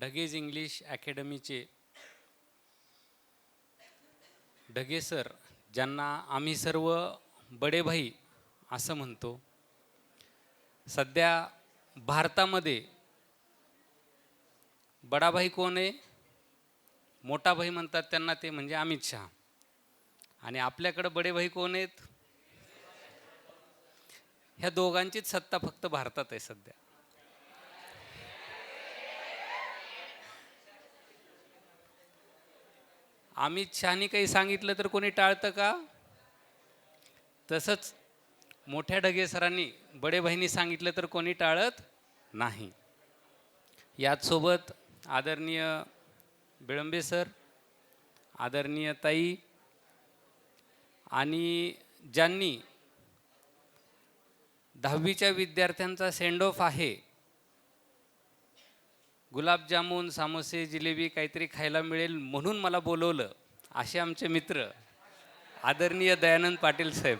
ढगेज English अकॅडमीचे Dhage sir, ज्यांना आम्ही सर्व बडे भाई असं म्हणतो, सध्या भारतामध्ये बडा भाई कोण आहे? मोठा भाई म्हणतात त्यांना, ते म्हणजे अमित शहा. आणि आपल्याकडे बडे भाई कोण आहेत? ह्या दोघांचीच सत्ता फक्त भारतात आहे सध्या. अमित शहानी काही सांगितलं तर कोणी टाळतं का? तसंच मोठ्या ढगे सरांनी बडे भाईंनी सांगितलं तर कोणी टाळत नाही. याचसोबत आदरणीय बिळंबे सर, आदरणीय ताई, आणि ज्यांनी 10वीच्या विद्यार्थ्यांचा सेंड ऑफ आहे, गुलाबजामुन, सामोसे, जिलेबी काहीतरी खायला मिळेल म्हणून मला बोलवलं, असे आमचे मित्र आदरणीय दयानंद पाटील साहेब.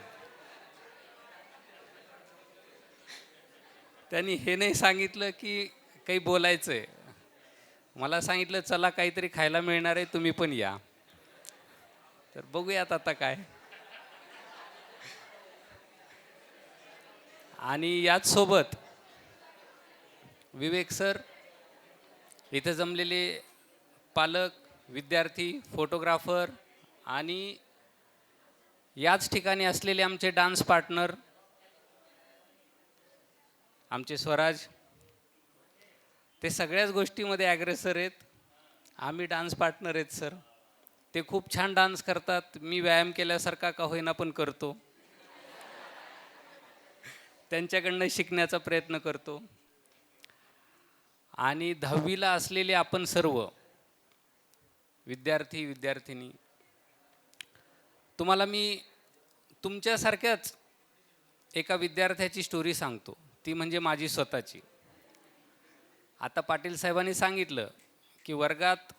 त्यांनी हे नाही सांगितलं की काही बोलायचं आहे, मला सांगितलं चला काहीतरी खायला मिळणार आहे, तुम्ही पण या. तर बघूयात आता काय. आणि याच सोबत विवेक सर, इथे जमलेले पालक, विद्यार्थी, फोटोग्राफर आणि याच ठिकाणी असलेले आमचे डान्स पार्टनर, आमचे स्वराज, ते सगळ्याच गोष्टीमध्ये ॲग्रेसर आहेत. आम्ही डान्स पार्टनर आहेत सर. ते खूप छान डान्स करतात, मी व्यायाम केल्यासारखा का होईना पण करतो, त्यांच्याकडनं शिकण्याचा प्रयत्न करतो. आणि 10वीला असलेले आपण सर्व विद्यार्थी विद्यार्थिनी, तुम्हाला मी तुमच्यासारख्याच एका विद्यार्थ्याची स्टोरी सांगतो, ती म्हणजे माझी स्वतःची. आता पाटील साहेबांनी सांगितलं की वर्गात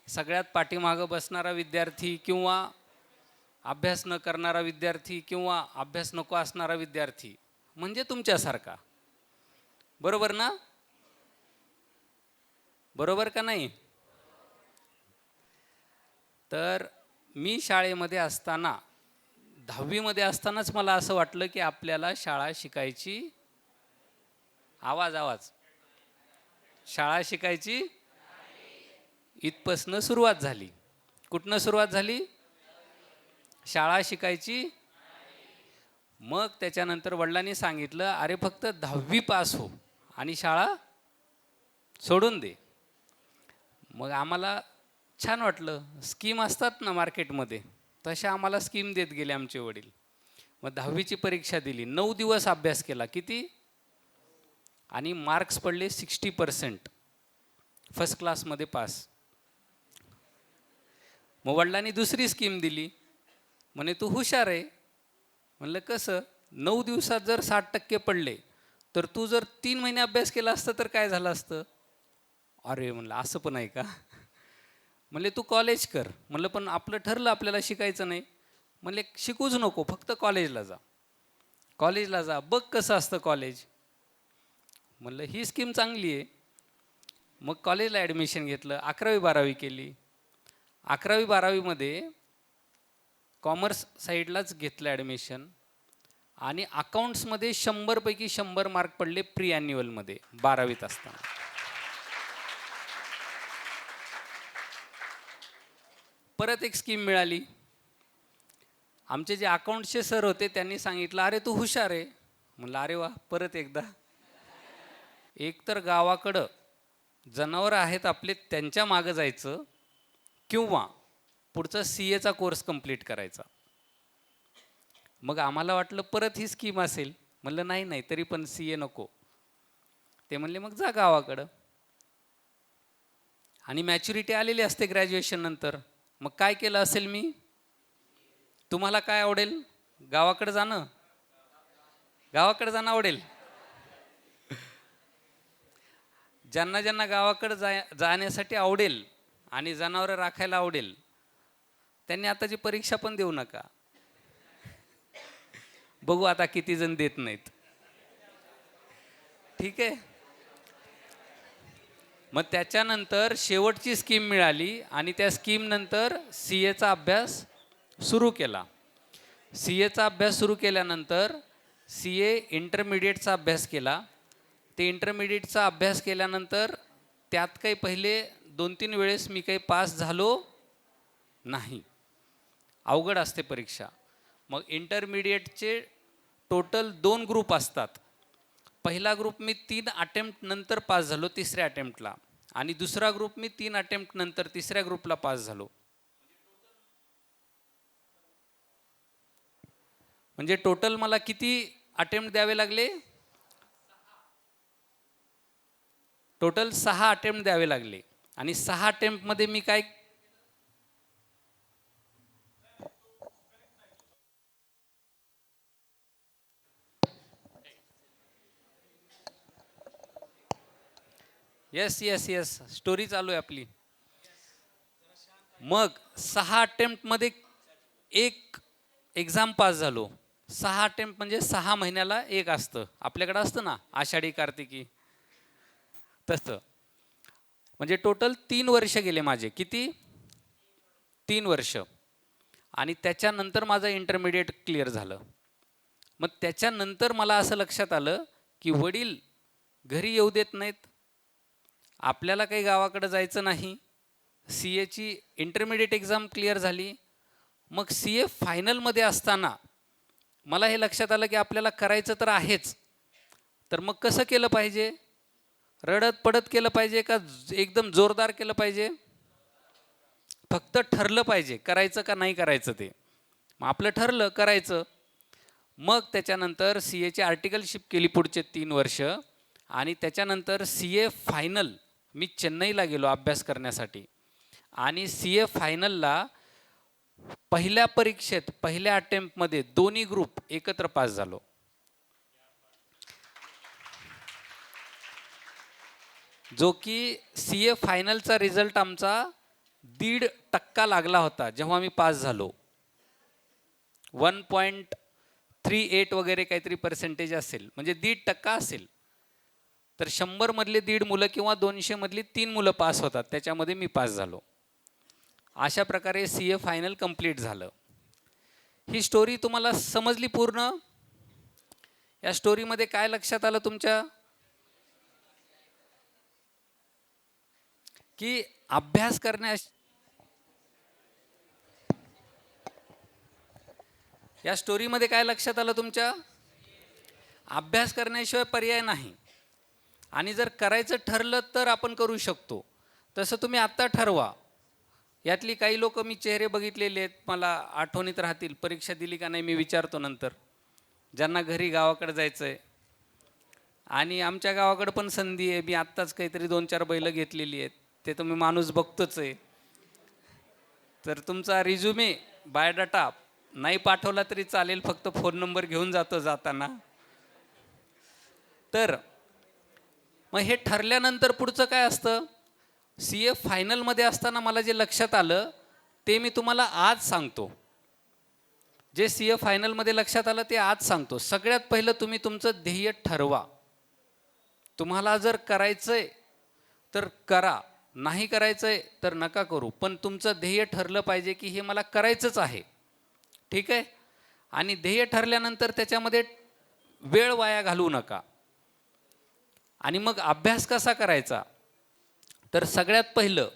सगळ्यात पाठीमागं बसणारा विद्यार्थी किंवा अभ्यास न करणारा विद्यार्थी किंवा अभ्यास नको असणारा विद्यार्थी म्हणजे तुमच्यासारखा. बरोबर ना? बरोबर का नाही? तर मी शाळेमध्ये असताना, 10वीमध्ये असतानाच मला असं वाटलं की आपल्याला शाळा शिकायची, आवाज शाळा शिकायची इथपासनं सुरुवात झाली. कुठनं सुरुवात झाली? शाळा शिकायची. मग त्याच्यानंतर वडिलांनी सांगितलं, अरे फक्त 10वी पास हो आणि शाळा सोडून दे. मग आम्हाला छान वाटलं. स्कीम असतात ना मार्केटमध्ये, तशा आम्हाला स्कीम देत गेले आमचे वडील. मग 10वीची परीक्षा दिली, 9 दिवस अभ्यास केला. किती? आणि मार्क्स पडले 60%, फर्स्ट क्लासमध्ये पास. मग वडिलांनी दुसरी स्कीम दिली, म्हणे तू हुशार आहे. म्हणलं कसं? 9 दिवसात जर 60% पडले तर तू जर 3 महिने अभ्यास केला असतं तर काय झालं असतं? अरे म्हणलं असं पण आहे का? म्हणले तू कॉलेज कर. म्हणलं पण आपलं ठरलं आपल्याला शिकायचं नाही. म्हणले शिकूच नको, फक्त कॉलेजला जा. कॉलेजला जा, बघ कसं असतं कॉलेज. म्हणलं ही स्कीम चांगली आहे. मग कॉलेजला ॲडमिशन घेतलं, 11वी 12वी केली. 11वी 12वीमध्ये कॉमर्स साईडलाच घेतलं ॲडमिशन आणि अकाउंट्समध्ये 100 पैकी 100 मार्क पडले प्री ॲन्युअलमध्ये 12वीत असताना. परत एक स्कीम मिळाली. आमचे जे अकाउंटचे सर होते त्यांनी सांगितलं, अरे तू हुशार आहे. म्हणलं अरे वा, परत एकदा. एकतर गावाकडं जनावरं आहेत आपले, त्यांच्या मागं जायचं किंवा पुढचा CAचा कोर्स कंप्लीट करायचा. मग आम्हाला वाटलं परत ही स्कीम असेल. म्हणलं नाही नाही, तरी पण CA नको. ते म्हणले मग जा गावाकडं. आणि मॅच्युरिटी आलेली असते ग्रॅज्युएशन नंतर. मग काय केलं असेल मी? तुम्हाला काय आवडेल? गावाकडं जाणं? गावाकडं जाणं आवडेल? ज्यांना ज्यांना गावाकडं जाण्यासाठी आवडेल आणि जनावरं राखायला आवडेल, त्यांनी आताची परीक्षा पण देऊ नका. बघू आता किती जण देत नाहीत. ठीक आहे. मग त्याच्यानंतर शेवटची स्कीम मिळाली आणि त्या स्कीमनंतर सी एचा अभ्यास सुरू केला. सी एचा अभ्यास सुरू केल्यानंतर सी ए इंटरमिडिएटचा अभ्यास केला. ते इंटरमिडिएटचा अभ्यास केल्यानंतर त्यात काही पहिले 2-3 वेळेस मी काही पास झालो नाही. अवघड असते परीक्षा. मग इंटरमिडिएटचे टोटल 2 ग्रुप असतात. पहिला ग्रुप मी 3 अटेम्प्ट नंतर पास झालो तिसऱ्या अटेम्प्टला, आणि दुसरा ग्रुप मी 3 अटेम्प्ट नंतर तिसऱ्या ग्रुपला पास झालो. म्हणजे टोटल मला किती अटेम्प्ट द्यावे लागले? टोटल 6 अटेम्प्ट द्यावे लागले. आणि 6 अटेम्प्टमध्ये मी काय, येस येस येस स्टोरी चालू आहे आपली. मग 6 अटेम्प्टमध्ये एक एक्झाम पास झालो. 6 अटेम्प्ट म्हणजे 6 महिन्याला एक असतं. आपल्याकडं असतं ना आषाढी कार्तिकी, तसं. म्हणजे टोटल 3 वर्ष गेले माझे. किती? 3 वर्ष. आणि त्याच्यानंतर माझं इंटरमिडिएट क्लिअर झालं. मग त्याच्यानंतर मला असं लक्षात आलं की वडील घरी येऊ देत नाहीत, आपल्याला काही गावाकडं जायचं नाही. सी एची इंटरमिडिएट एक्झाम क्लिअर झाली. मग सी ए फायनलमध्ये असताना मला हे लक्षात आलं की आपल्याला करायचं तर आहेच, तर मग कसं केलं पाहिजे? रडत पडत केलं पाहिजे का एकदम जोरदार केलं पाहिजे? फक्त ठरलं पाहिजे करायचं का नाही करायचं ते. मग आपलं ठरलं करायचं. मग त्याच्यानंतर सी एची आर्टिकलशिप केली पुढचे 3 वर्ष. आणि त्याच्यानंतर सी ए फायनल मी चेन्नईला गेलो अभ्यास करण्यासाठी. आणि सी ए फायनलला पहिल्या परीक्षेत पहिल्या अटेम्प्टमध्ये दोन्ही ग्रुप एकत्र पास झालो. जो की सी ए फायनलचा रिझल्ट आमचा 1.5% लागला होता जेव्हा मी पास झालो. 1.38 वगैरे काहीतरी पर्सेंटेज असेल, म्हणजे 1.5% असेल. तर 100 मधले 1.5 मुलं किंवा 200 मधली 3 मुलं पास होतात, त्याच्यामध्ये मी पास झालो. अशा प्रकारे सी ए फायनल कंप्लीट झालं. ही स्टोरी तुम्हाला समजली पूर्ण? या स्टोरीमध्ये काय लक्षात आलं तुमच्या? की अभ्यास करण्यास, या स्टोरीमध्ये काय लक्षात आलं तुमच्या? अभ्यास करण्याशिवाय पर्याय नाही. आणि जर करायचं ठरलं तर आपण करू शकतो. तसं तुम्ही आत्ता ठरवा. यातली काही लोक मी चेहरे बघितलेले आहेत, मला आठवणीत राहतील. परीक्षा दिली का नाही मी विचारतो नंतर. ज्यांना घरी गावाकडे जायचं आहे, आणि आमच्या गावाकडे पण संधी आहे. मी आत्ताच काहीतरी 2-4 बैलं घेतलेली आहेत, ते तुम्ही माणूस बघतोच आहे. तर तुमचा रिझ्युमे बायोडाटा नाही पाठवला तरी चालेल, फक्त फोन नंबर घेऊन जातो जाताना. तर मग हे ठरल्यानंतर पुढचं काय असतं? सी ए फायनलमध्ये असताना मला जे लक्षात आलं ते मी तुम्हाला आज सांगतो. जे सी ए फायनलमध्ये लक्षात आलं ते आज सांगतो. सगळ्यात पहिलं तुम्ही तुमचं ध्येय ठरवा. तुम्हाला जर करायचंय तर करा, नाही करायचंय तर नका करू, पण तुमचं ध्येय ठरलं पाहिजे की हे मला करायचंच आहे. ठीक आहे? आणि ध्येय ठरल्यानंतर त्याच्यामध्ये वेळ वाया घालवू नका. आणि मग अभ्यास कसा करायचा? तर सगळ्यात पहिलं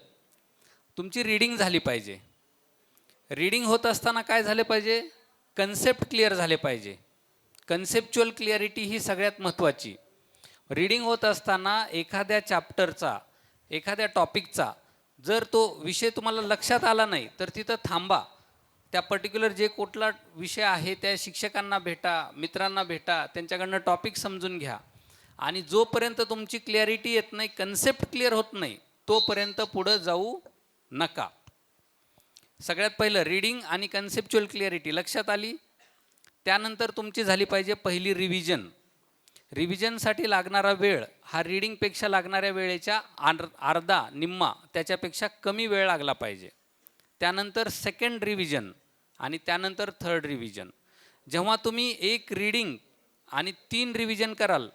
तुमची रीडिंग झाली पाहिजे. रीडिंग होत असताना काय झाले पाहिजे? कन्सेप्ट क्लिअर झाले पाहिजे. कन्सेप्च्युअल क्लिअरिटी ही सगळ्यात महत्त्वाची. रीडिंग होत असताना एखाद्या चॅप्टरचा, एखाद्या टॉपिकचा जर तो विषय तुम्हाला लक्षात आला नाही तर तिथं थांबा. त्या पर्टिक्युलर जे कुठला विषय आहे त्या शिक्षकांना भेटा, मित्रांना भेटा, त्यांच्याकडनं टॉपिक समजून घ्या. आणि जोपर्यंत तुमची क्लॅरिटी येत नाही, कन्सेप्ट क्लिअर होत नाही, तोपर्यंत पुढं जाऊ नका. सगळ्यात पहिलं रीडिंग आणि कन्सेप्च्युअल क्लिअरिटी लक्षात आली. त्यानंतर तुमची झाली पाहिजे पहिली रिव्हिजन. रिव्हिजनसाठी लागणारा वेळ हा रीडिंगपेक्षा लागणाऱ्या वेळेच्या अर्धा निम्मा त्याच्यापेक्षा कमी वेळ लागला पाहिजे. त्यानंतर सेकंड रिव्हिजन आणि त्यानंतर थर्ड रिव्हिजन. जेव्हा तुम्ही 1 रीडिंग आणि 3 रिव्हिजन कराल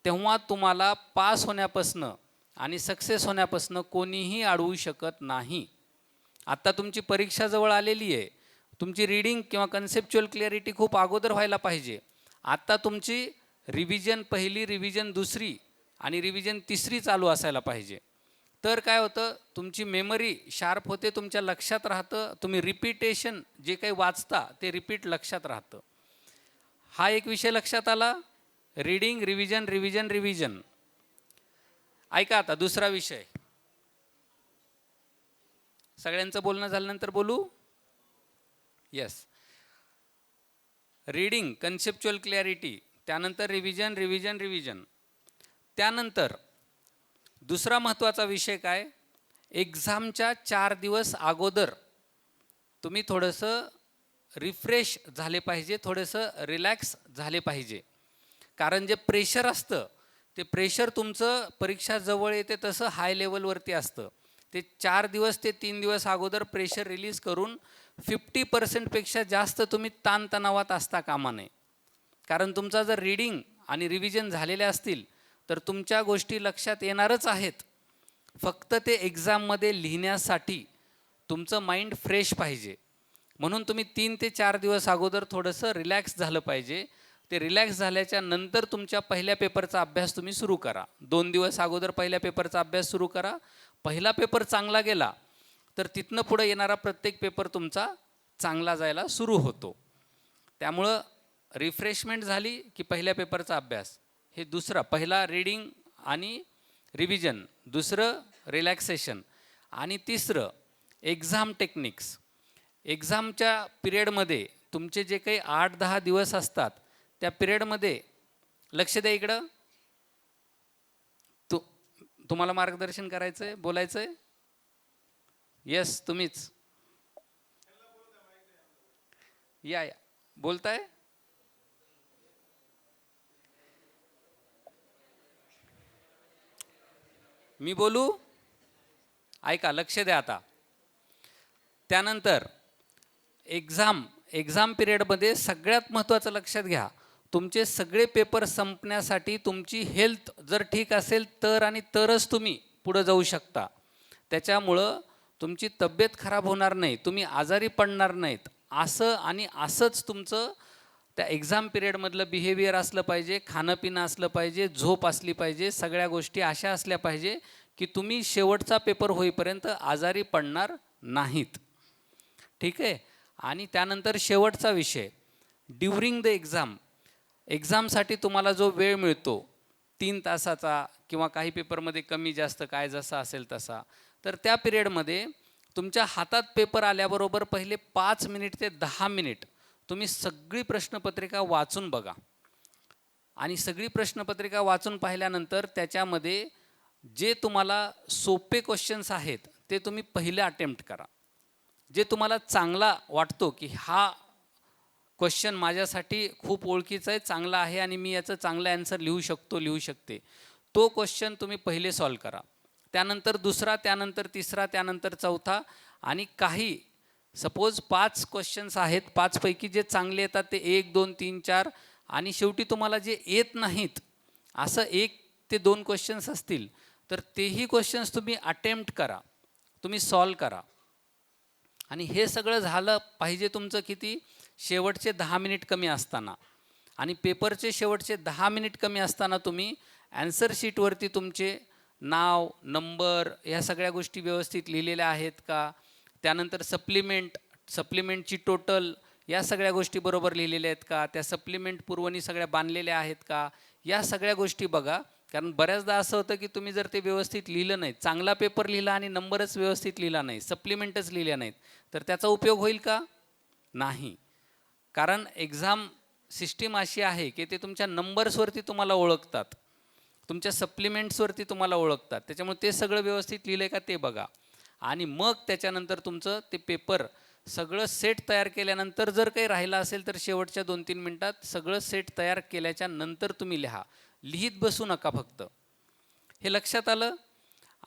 तेव्हा तुम्हाला पास होण्यापासनं आणि सक्सेस होण्यापासून कोणीही अडवू शकत नाही. आत्ता तुमची परीक्षा जवळ आलेली आहे. तुमची रीडिंग किंवा कन्सेप्च्युअल क्लॅरिटी खूप अगोदर व्हायला पाहिजे. आत्ता तुमची रिव्हिजन पहिली, रिव्हिजन दुसरी आणि रिव्हिजन तिसरी चालू असायला पाहिजे. तर काय होतं, तुमची मेमरी शार्प होते, तुमच्या लक्षात राहतं. तुम्ही रिपीटेशन जे काही वाचता ते रिपीट लक्षात राहतं. हा एक विषय लक्षात आला. Reading, revision, revision, revision. ऐका आता दुसरा विषय. सगळ्यांचं बोलणं झाल्यानंतर बोलू. येस. रीडिंग, कन्सेप्च्युअल क्लॅरिटी, त्यानंतर रिव्हिजन, रिव्हिजन, रिव्हिजन. त्यानंतर दुसरा महत्त्वाचा विषय काय, एक्झामच्या 4 दिवस अगोदर तुम्ही थोडंसं रिफ्रेश झाले पाहिजे, थोडंसं रिलॅक्स झाले पाहिजे. कारण जे प्रेशर असतं ते प्रेशर तुमचं परीक्षा जवळ येते तसं हाय लेवलवरती असतं. ते 4 दिवस ते 3 दिवस अगोदर प्रेशर रिलीज करून 50% जास्त तुम्ही ताणतणावात असता कामा नये. कारण तुमचा जर रीडिंग आणि रिव्हिजन झालेले असतील तर तुमच्या गोष्टी लक्षात येणारच आहेत. फक्त ते एक्झाममध्ये लिहिण्यासाठी तुमचं माइंड फ्रेश पाहिजे. म्हणून तुम्ही 3 ते 4 दिवस अगोदर थोडंसं रिलॅक्स झालं पाहिजे. ते रिलॅक्स झाल्याच्या नंतर तुमच्या पहिल्या पेपरचा अभ्यास तुम्ही सुरू करा. 2 दिवस अगोदर पहिल्या पेपरचा अभ्यास सुरू करा. पहिला पेपर चांगला गेला तर तिथनं पुढे येणारा प्रत्येक पेपर तुमचा चांगला जायला सुरू होतो. त्यामुळं रिफ्रेशमेंट झाली की पहिल्या पेपरचा अभ्यास. हे दुसरा, पहिला रीडिंग आणि रिव्हिजन, दुसरं रिलॅक्सेशन आणि तिसरं एक्झाम टेक्निक्स. एक्झामच्या पिरियडमध्ये तुमचे जे काही 8-10 दिवस असतात त्या पिरियडमध्ये लक्ष द्या. इकडं तुम्हाला मार्गदर्शन करायचं आहे, बोलायचं आहे. येस, तुम्हीच या बोलताय. मी बोलू, ऐका, लक्ष द्या आता. त्यानंतर एक्झाम पिरियडमध्ये सगळ्यात महत्त्वाचं लक्षात घ्या, तुमचे सगळे पेपर संपण्यासाठी तुमची हेल्थ जर ठीक असेल तर आणि तरच तुम्ही पुढे जाऊ शकता. त्याच्यामुळं तुमची तब्येत खराब होणार नाही, तुम्ही आजारी पडणार नाहीत, असं आणि असंच तुमचं त्या एक्झाम पिरियडमधलं बिहेवियर असलं पाहिजे, खाणं पिणं असलं पाहिजे, झोप असली पाहिजे. सगळ्या गोष्टी अशा असल्या पाहिजे की तुम्ही शेवटचा पेपर होईपर्यंत आजारी पडणार नाहीत. ठीक आहे. आणि त्यानंतर शेवटचा विषय, ड्युरिंग द एक्झाम. एक्झामसाठी तुम्हाला जो वेळ मिळतो 3 तासाचा किंवा काही पेपरमध्ये कमी जास्त काय जसा असेल तसा, तर त्या पिरियडमध्ये तुमच्या हातात पेपर आल्याबरोबर पहिले 5 मिनिट ते 10 मिनिट तुम्ही सगळी प्रश्नपत्रिका वाचून बघा. आणि सगळी प्रश्नपत्रिका वाचून पाहिल्यानंतर त्याच्यामध्ये जे तुम्हाला सोपे क्वेश्चन्स आहेत ते तुम्ही पहिले अटेम्प्ट करा. जे तुम्हाला चांगला वाटतो की हा क्वेश्चन माझ्यासाठी खूप ओळखीचा आहे, चांगला आहे आणि मी याचं चांगलं ॲन्सर लिहू शकते, तो क्वेश्चन तुम्ही पहिले सॉल्व करा. त्यानंतर दुसरा, त्यानंतर तिसरा, त्यानंतर चौथा. आणि काही सपोज 5 क्वेश्चन्स आहेत, 5 पैकी जे चांगले येतात ते 1, 2, 3, 4 आणि शेवटी तुम्हाला जे येत नाहीत असं 1 ते 2 क्वेश्चन्स असतील तर तेही क्वेश्चन्स तुम्ही अटेम्प्ट करा, तुम्ही सॉल्व करा. आणि हे सगळं झालं पाहिजे तुमचं किती, शेवटचे 10 मिनिट कमी असताना. आणि पेपरचे शेवटचे 10 मिनिट कमी असताना तुम्ही ॲन्सर शीटवरती तुमचे नाव, नंबर, ह्या सगळ्या गोष्टी व्यवस्थित लिहिलेल्या आहेत का, त्यानंतर सप्लिमेंटची टोटल, या सगळ्या गोष्टी बरोबर लिहिलेल्या आहेत का, त्या सप्लिमेंट पुरवणी सगळ्या बांधलेल्या आहेत का, या सगळ्या गोष्टी बघा. कारण बऱ्याचदा असं होतं की तुम्ही जर ते व्यवस्थित लिहिलं नाही, चांगला पेपर लिहिला आणि नंबरच व्यवस्थित लिहिला नाही, सप्लिमेंटच लिहिल्या नाहीत, तर त्याचा उपयोग होईल का, नाही. कारण एक्झाम सिस्टीम अशी आहे की ते तुमच्या नंबर्सवरती तुम्हाला ओळखतात, तुमच्या सप्लिमेंट्सवरती तुम्हाला ओळखतात. त्याच्यामुळे ते सगळं व्यवस्थित लिहिलं आहे का ते बघा. आणि मग त्याच्यानंतर तुमचं ते पेपर सगळं सेट तयार केल्यानंतर जर काही राहिलं असेल तर शेवटच्या 2-3 मिनटात सगळं सेट तयार केल्याच्या नंतर तुम्ही लिहा, लिहित बसू नका फक्त. हे लक्षात आलं.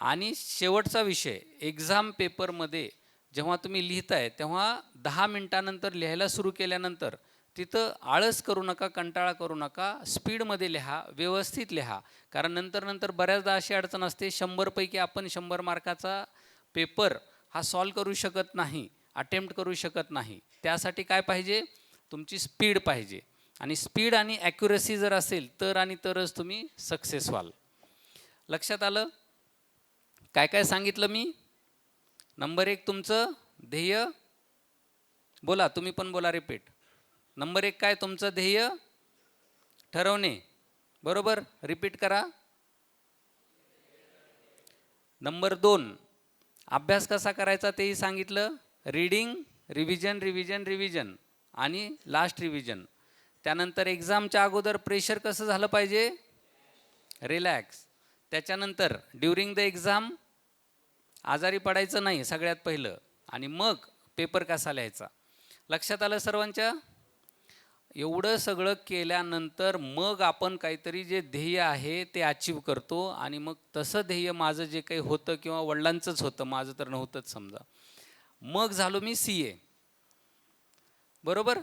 आणि शेवटचा विषय, एक्झाम पेपरमध्ये जेव्हा तुम्ही लिहिताय तेव्हा 10 मिनटानंतर लिहायला सुरू केल्यानंतर तिथं आळस करू नका, कंटाळा करू नका, स्पीडमध्ये लिहा, व्यवस्थित लिहा. कारण नंतर बऱ्याचदा अशी अडचण असते, 100पैकी आपण 100 मार्काचा पेपर हा सॉल्व करू शकत नाही, अटेम्प्ट करू शकत नाही. त्यासाठी काय पाहिजे? तुमची स्पीड पाहिजे. आणि स्पीड आणि ॲक्युरसी जर असेल तर आणि तरच तुम्ही सक्सेस व्हाल. लक्षात आलं? काय काय सांगितलं मी? नंबर 1 तुमचं ध्येय. बोला, तुम्ही पण बोला, रिपीट. नंबर 1 काय? तुमचं ध्येय ठरवणे. बरोबर, रिपीट करा. नंबर 2 अभ्यास कसा करायचा तेही सांगितलं. रीडिंग, रिव्हिजन, रिव्हिजन, रिव्हिजन आणि लास्ट रिव्हिजन. त्यानंतर एक्झामच्या अगोदर प्रेशर कसं झालं पाहिजे? रिलॅक्स. त्याच्यानंतर ड्युरिंग द एक्झाम आजारी पडायचं नाही सगळ्यात पहिलं, आणि मग पेपर कसा लिहायचा. लक्षात आलं सर्वांच्या? एवढं सगळं केल्यानंतर मग आपण काहीतरी जे ध्येय आहे ते अचीव करतो. आणि मग तसं ध्येय माझं जे काही होतं किंवा वडिलांचंच होतं, माझं तर नव्हतंच समजा, मग झालो मी CA. बरोबर.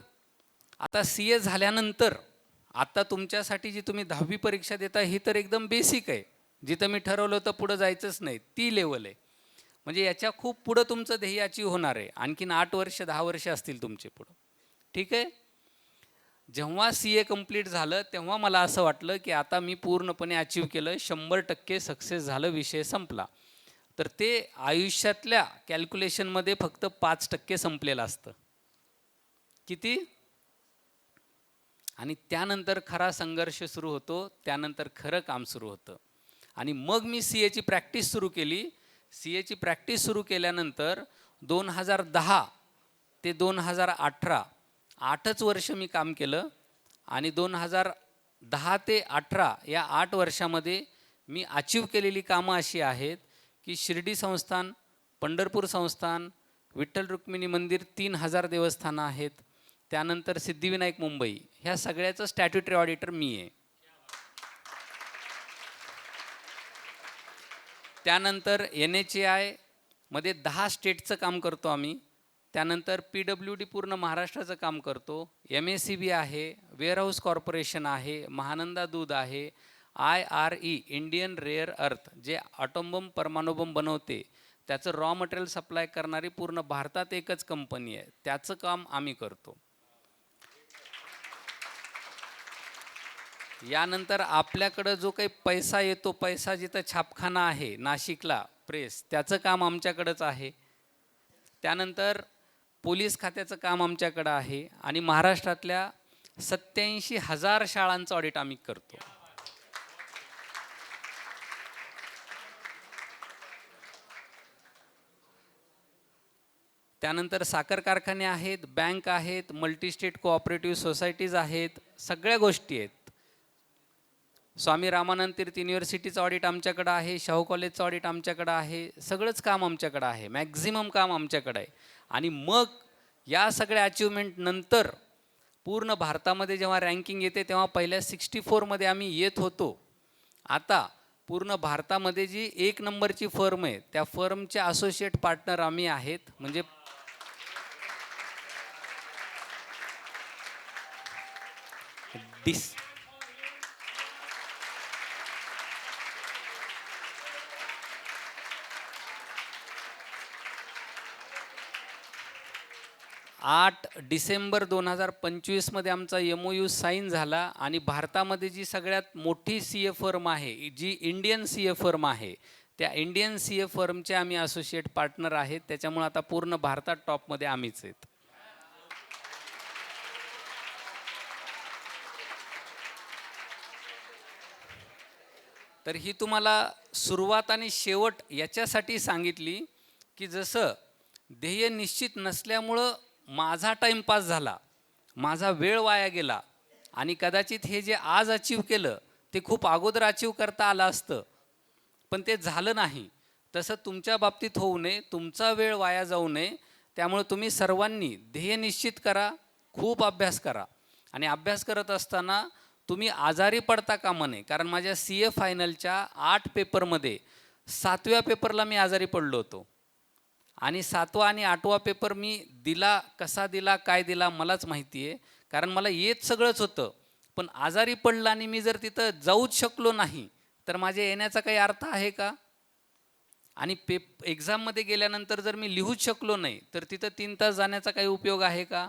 आता CA झाल्यानंतर आता तुमच्यासाठी जी तुम्ही 10वी परीक्षा देता ही तर एकदम बेसिक आहे. जिथं मी ठरवलं होतं पुढं जायचंच नाही, ती लेवल आहे. म्हणजे याच्या खूप पुढं तुमचं ध्येय अचीव होणार आहे. आणखीन 8 वर्ष 10 वर्ष असतील तुमचे पुढं. ठीक आहे. जेव्हा CA कंप्लीट झालं तेव्हा मला असं वाटलं की आता मी पूर्णपणे अचीव केलं, 100% सक्सेस झालं, विषय संपला. तर ते आयुष्यातल्या कॅल्क्युलेशनमध्ये फक्त 5% संपलेलं असतं. किती? आणि त्यानंतर खरा संघर्ष सुरू होतो, त्यानंतर खरं काम सुरू होतं. आणि मग मी CAची प्रॅक्टिस सुरू केली. CAची प्रॅक्टिस सुरू केल्यानंतर 2010 ते 2018 8च वर्ष मी काम केलं. आणि 2010 ते 18 या 8 वर्षामध्ये मी अचीव केलेली कामं अशी आहेत की शिर्डी संस्थान, पंढरपूर संस्थान, विठ्ठल रुक्मिणी मंदिर, 3000 देवस्थानं आहेत. त्यानंतर सिद्धिविनायक मुंबई, ह्या सगळ्याचं स्टॅट्युटरी ऑडिटर मी आहे. त्यानंतर NHAI मध्ये 10 स्टेटचं काम करतो आम्ही. त्यानंतर PWD पूर्ण महाराष्ट्राचं काम करतो. MACB आहे, वेअरहाऊस कॉर्पोरेशन आहे, महानंदा दूध आहे, IRE इंडियन रेअर अर्थ जे ॲटॉम परमाणुबॉम्ब बनवते त्याचं रॉ मटेरियल सप्लाय करणारी पूर्ण भारतात एकच कंपनी आहे, त्याचं काम आम्ही करतो. यानंतर आपल्याकडं जो काही पैसा येतो, पैसा जिथं छापखाना आहे नाशिकला प्रेस, त्याचं काम आमच्याकडंच आहे. त्यानंतर पोलीस खात्याचं काम आमच्याकडं आहे. आणि महाराष्ट्रातल्या 87,000 शाळांचं ऑडिट आम्ही करतो. त्यानंतर साखर कारखाने आहेत, बँक आहेत, मल्टीस्टेट कोऑपरेटिव्ह सोसायटीज आहेत, सगळ्या गोष्टी आहेत. स्वामी रामानंद तीर्थ युनिव्हर्सिटीचं ऑडिट आमच्याकडं आहे, शाहू कॉलेजचं ऑडिट आमच्याकडं आहे, सगळंच काम आमच्याकडं आहे, मॅक्झिमम काम आमच्याकडं आहे. आणि मग या सगळ्या अचिव्हमेंट नंतर पूर्ण भारतामध्ये जेव्हा रँकिंग येते तेव्हा पहिल्या 64मध्ये आम्ही येत होतो. आता पूर्ण भारतामध्ये जी 1 नंबरची फर्म आहे त्या फर्मचे असोसिएट पार्टनर आम्ही आहेत. म्हणजे डिस 8 डिसेंबर 2025मध्ये आमचा MOU साईन झाला. आणि भारतामध्ये जी सगळ्यात मोठी CA फर्म आहे, जी इंडियन CA फर्म आहे, त्या इंडियन CA फर्मचे आम्ही असोसिएट पार्टनर आहेत. त्याच्यामुळे आता पूर्ण भारतात टॉपमध्ये आम्हीच आहेत. तर ही तुम्हाला सुरुवात आणि शेवट याच्यासाठी सांगितली की जसं ध्येय निश्चित नसल्यामुळं माझा टाईमपास झाला, माझा वेळ वाया गेला, आणि कदाचित हे जे आज अचीव केलं ते खूप अगोदर अचीव करता आलं असतं, पण ते झालं नाही. तसं तुमच्या बाबतीत होऊ नये, तुमचा वेळ वाया जाऊ नये. त्यामुळे तुम्ही सर्वांनी ध्येय निश्चित करा, खूप अभ्यास करा. आणि अभ्यास करत असताना तुम्ही आजारी पडता कामा नये. कारण माझ्या CA फायनलच्या 8 पेपरमध्ये 7व्या पेपरला मी आजारी पडलो होतो. आणि 7वा आणि 8वा पेपर मी दिला, कसा दिला, काय दिला मलाच माहिती आहे. कारण मला येत सगळंच होतं, पण आजारी पडलं आणि मी जर तिथं जाऊच शकलो नाही तर माझ्या येण्याचा काही अर्थ आहे का? आणि एक्झाममध्ये गेल्यानंतर जर मी लिहूच शकलो नाही तर तिथं 3 तास जाण्याचा काही उपयोग आहे का?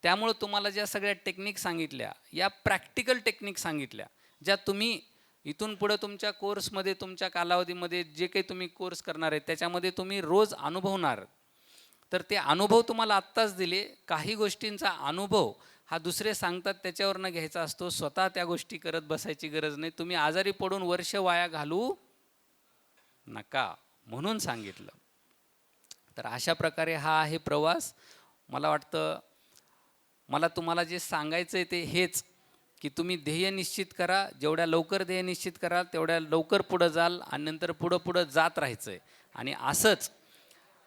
त्यामुळं तुम्हाला ज्या सगळ्या टेक्निक सांगितल्या, या प्रॅक्टिकल टेक्निक सांगितल्या, ज्या तुम्ही इथून पुढं तुमच्या कोर्समध्ये, तुमच्या कालावधीमध्ये जे काही तुम्ही कोर्स करणार आहे त्याच्यामध्ये तुम्ही रोज अनुभवणार. तर ते अनुभव तुम्हाला आत्ताच दिले. काही गोष्टींचा अनुभव हा दुसरे सांगतात त्याच्यावर न घ्यायचा असतो, स्वतः त्या गोष्टी करत बसायची गरज नाही. तुम्ही आजारी पडून वर्ष वाया घालू नका म्हणून सांगितलं. तर अशा प्रकारे हा आहे प्रवास. मला वाटतं मला तुम्हाला जे सांगायचं आहे ते हेच, की तुम्ही ध्येय निश्चित करा. जेवढ्या लवकर ध्येय निश्चित कराल तेवढ्या लवकर पुढं जाल आणि नंतर पुढं जात राहायचं आहे. आणि असंच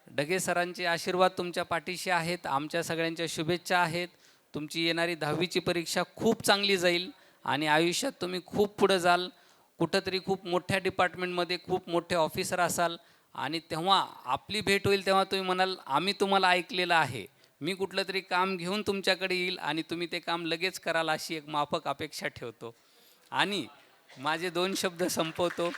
ढगे सरांचे आशीर्वाद तुमच्या पाठीशी आहेत, आमच्या सगळ्यांच्या शुभेच्छा आहेत. तुमची येणारी 10वीची परीक्षा खूप चांगली जाईल आणि आयुष्यात तुम्ही खूप पुढं जाल. कुठंतरी खूप मोठ्या डिपार्टमेंटमध्ये खूप मोठे ऑफिसर असाल आणि तेव्हा आपली भेट होईल, तेव्हा तुम्ही म्हणाल आम्ही तुम्हाला ऐकलेलं आहे. मी कुठलं तरी काम घेऊन तुमच्याकडे येईल आणि तुम्ही ते काम लगेच कराल, अशी एक माफक अपेक्षा ठेवतो आणि माझे 2 शब्द संपवतो.